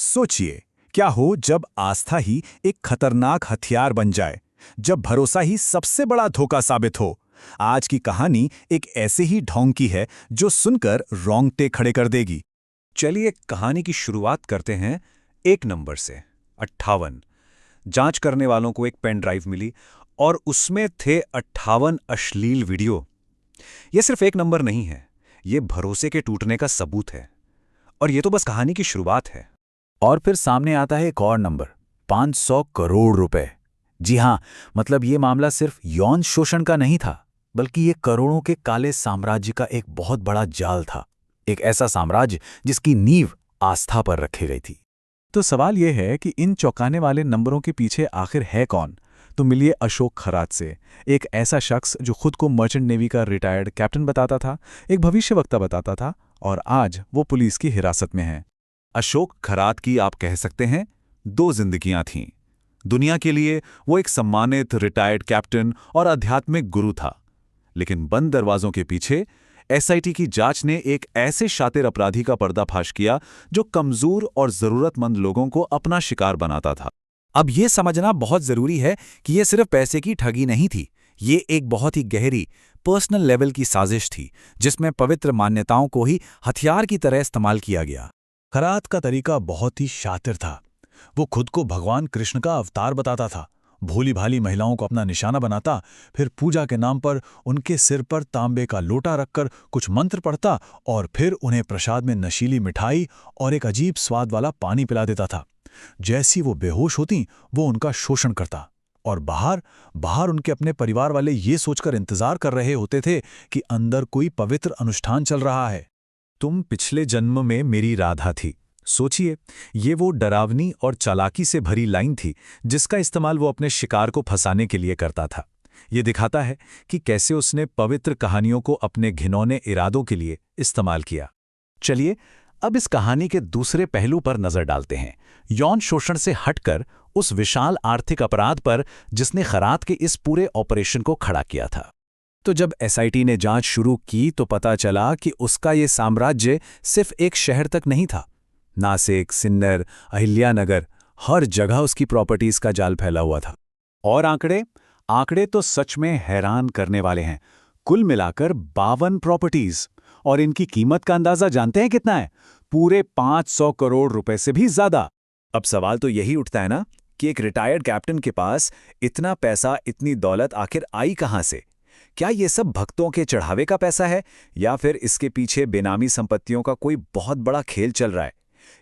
सोचिए, क्या हो जब आस्था ही एक खतरनाक हथियार बन जाए, जब भरोसा ही सबसे बड़ा धोखा साबित हो। आज की कहानी एक ऐसे ही ढोंग की है जो सुनकर रोंगटे खड़े कर देगी। चलिए कहानी की शुरुआत करते हैं एक नंबर से 58। जांच करने वालों को एक पेन ड्राइव मिली और उसमें थे 58 अश्लील वीडियो। यह सिर्फ एक नंबर नहीं है, यह भरोसे के टूटने का सबूत है। और यह तो बस कहानी की शुरुआत है। और फिर सामने आता है एक और नंबर, 500 करोड़ रुपए। जी हाँ, मतलब ये मामला सिर्फ यौन शोषण का नहीं था, बल्कि ये करोड़ों के काले साम्राज्य का एक बहुत बड़ा जाल था। एक ऐसा साम्राज्य जिसकी नींव आस्था पर रखी गई थी। तो सवाल यह है कि इन चौंकाने वाले नंबरों के पीछे आखिर है कौन? तो मिलिए अशोक खरात से, एक ऐसा शख्स जो खुद को मर्चेंट नेवी का रिटायर्ड कैप्टन बताता था, एक भविष्यवक्ता बताता था, और आज वो पुलिस की हिरासत में है। अशोक खरात की आप कह सकते हैं 2 जिंदगियां थीं। दुनिया के लिए वो एक सम्मानित रिटायर्ड कैप्टन और आध्यात्मिक गुरु था, लेकिन बंद दरवाजों के पीछे एसआईटी की जांच ने एक ऐसे शातिर अपराधी का पर्दाफाश किया जो कमजोर और जरूरतमंद लोगों को अपना शिकार बनाता था। अब ये समझना बहुत जरूरी है कि ये सिर्फ पैसे की ठगी नहीं थी, ये एक बहुत ही गहरी पर्सनल लेवल की साजिश थी, जिसमें पवित्र मान्यताओं को ही हथियार की तरह इस्तेमाल किया गया। खरात का तरीका बहुत ही शातिर था। वो खुद को भगवान कृष्ण का अवतार बताता था, भोली भाली महिलाओं को अपना निशाना बनाता, फिर पूजा के नाम पर उनके सिर पर तांबे का लोटा रखकर कुछ मंत्र पढ़ता और फिर उन्हें प्रसाद में नशीली मिठाई और एक अजीब स्वाद वाला पानी पिला देता था। जैसी वो बेहोश होती, वो उनका शोषण करता और बाहर उनके अपने परिवार वाले ये सोचकर इंतजार कर रहे होते थे कि अंदर कोई पवित्र अनुष्ठान चल रहा है। तुम पिछले जन्म में मेरी राधा थी। सोचिए, ये वो डरावनी और चालाकी से भरी लाइन थी जिसका इस्तेमाल वो अपने शिकार को फंसाने के लिए करता था। ये दिखाता है कि कैसे उसने पवित्र कहानियों को अपने घिनौने इरादों के लिए इस्तेमाल किया। चलिए अब इस कहानी के दूसरे पहलू पर नजर डालते हैं, यौन शोषण से हटकर उस विशाल आर्थिक अपराध पर जिसने खरात के इस पूरे ऑपरेशन को खड़ा किया था। तो जब एसआईटी ने जांच शुरू की तो पता चला कि उसका ये साम्राज्य सिर्फ एक शहर तक नहीं था। नासिक, सिन्नर, अहिल्यानगर, हर जगह उसकी प्रॉपर्टीज का जाल फैला हुआ था। और आंकड़े तो सच में हैरान करने वाले हैं। कुल मिलाकर 52 प्रॉपर्टीज, और इनकी कीमत का अंदाजा जानते हैं कितना है? पूरे 500 करोड़ रुपए से भी ज्यादा। अब सवाल तो यही उठता है ना कि एक रिटायर्ड कैप्टन के पास इतना पैसा, इतनी दौलत आखिर आई कहां से? क्या ये सब भक्तों के चढ़ावे का पैसा है, या फिर इसके पीछे बेनामी संपत्तियों का कोई बहुत बड़ा खेल चल रहा है?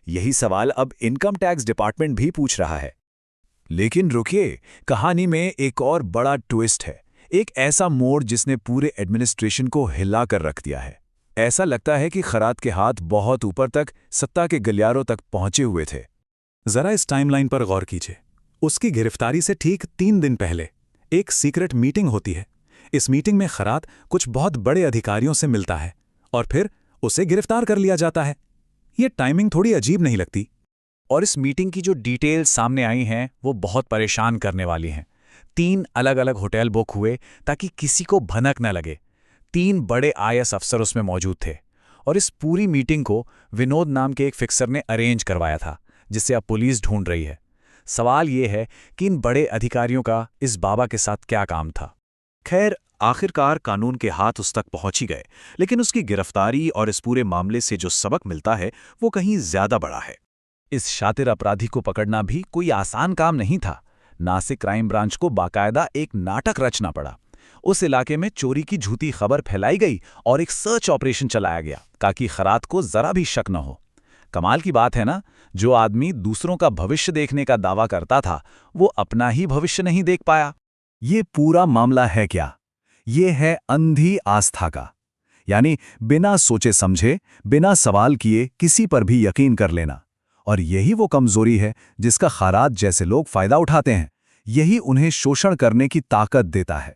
यही सवाल अब इनकम टैक्स डिपार्टमेंट भी पूछ रहा है। लेकिन रुकिए, कहानी में एक और बड़ा ट्विस्ट है, एक ऐसा मोड़ जिसने पूरे एडमिनिस्ट्रेशन को हिला कर रख दिया है। ऐसा लगता है कि खरात के हाथ बहुत ऊपर तक, सत्ता के गलियारों तक पहुंचे हुए थे। जरा इस टाइमलाइन पर गौर कीजिए। उसकी गिरफ्तारी से ठीक 3 दिन पहले एक सीक्रेट मीटिंग होती है। इस मीटिंग में खरात कुछ बहुत बड़े अधिकारियों से मिलता है और फिर उसे गिरफ्तार कर लिया जाता है। यह टाइमिंग थोड़ी अजीब नहीं लगती? और इस मीटिंग की जो डिटेल्स सामने आई हैं वो बहुत परेशान करने वाली हैं। 3 अलग अलग होटल बुक हुए ताकि किसी को भनक न लगे। 3 बड़े आईएएस अफसर उसमें मौजूद थे, और इस पूरी मीटिंग को विनोद नाम के एक फिक्सर ने अरेंज करवाया था, जिसे अब पुलिस ढूंढ रही है। सवाल ये है कि इन बड़े अधिकारियों का इस बाबा के साथ क्या काम था? खैर, आखिरकार कानून के हाथ उस तक पहुंच ही गए, लेकिन उसकी गिरफ्तारी और इस पूरे मामले से जो सबक मिलता है वो कहीं ज्यादा बड़ा है। इस शातिर अपराधी को पकड़ना भी कोई आसान काम नहीं था। नासिक क्राइम ब्रांच को बाकायदा एक नाटक रचना पड़ा। उस इलाके में चोरी की झूठी खबर फैलाई गई और एक सर्च ऑपरेशन चलाया गया ताकि खरात को जरा भी शक न हो। कमाल की बात है ना, जो आदमी दूसरों का भविष्य देखने का दावा करता था, वो अपना ही भविष्य नहीं देख पाया। ये पूरा मामला है क्या? ये है अंधी आस्था का, यानी बिना सोचे समझे, बिना सवाल किए किसी पर भी यकीन कर लेना। और यही वो कमजोरी है जिसका खरात जैसे लोग फायदा उठाते हैं। यही उन्हें शोषण करने की ताकत देता है।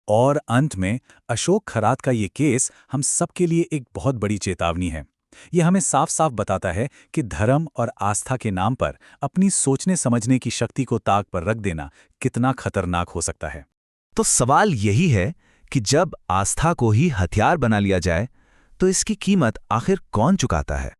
और अंत में अशोक खरात का ये केस हम सबके लिए एक बहुत बड़ी चेतावनी है। ये हमें साफ साफ बताता है कि धर्म और आस्था के नाम पर अपनी सोचने समझने की शक्ति को ताक पर रख देना कितना खतरनाक हो सकता है। तो सवाल यही है कि जब आस्था को ही हथियार बना लिया जाए तो इसकी कीमत आखिर कौन चुकाता है?